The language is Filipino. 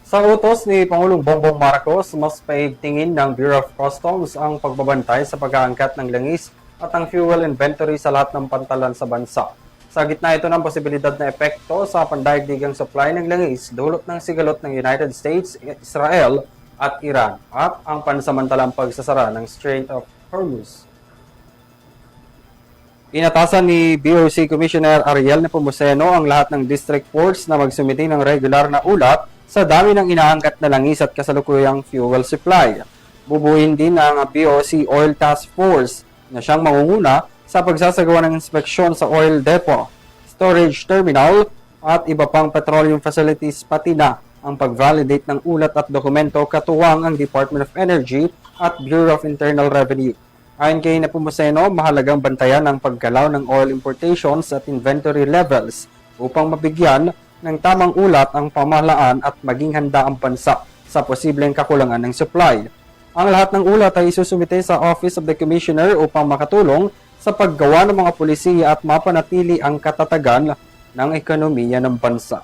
Sa utos ni Pangulong Bongbong Marcos, mas paigtingin ng Bureau of Customs ang pagbabantay sa pag-aangkat ng langis at ang fuel inventory sa lahat ng pantalan sa bansa. Sa gitna ito ng posibilidad na epekto sa pandaigdigang supply ng langis dulot ng sigalot ng United States, Israel at Iran at ang pansamantalang pagsasara ng Strait of Hormuz. Inatasan ni BOC Commissioner Ariel Nepomuceno ang lahat ng district ports na magsumiti ng regular na ulat sa dami ng inaangkat na langis at kasalukuyang fuel supply. Bubuin din ang BOC Oil Task Force na siyang mangunguna sa pagsasagawa ng inspeksyon sa oil depot, storage terminal at iba pang petroleum facilities pati na ang pag-validate ng ulat at dokumento katuwang ang Department of Energy at Bureau of Internal Revenue. Ayon kay Nepomuceno, mahalagang bantayan ang paggalaw ng oil importations at inventory levels upang mabigyan ng tamang ulat ang pamahalaan at maging handa ang bansa sa posibleng kakulangan ng supply. Ang lahat ng ulat ay isusumite sa Office of the Commissioner upang makatulong sa paggawa ng mga pulisiya at mapanatili ang katatagan ng ekonomiya ng bansa.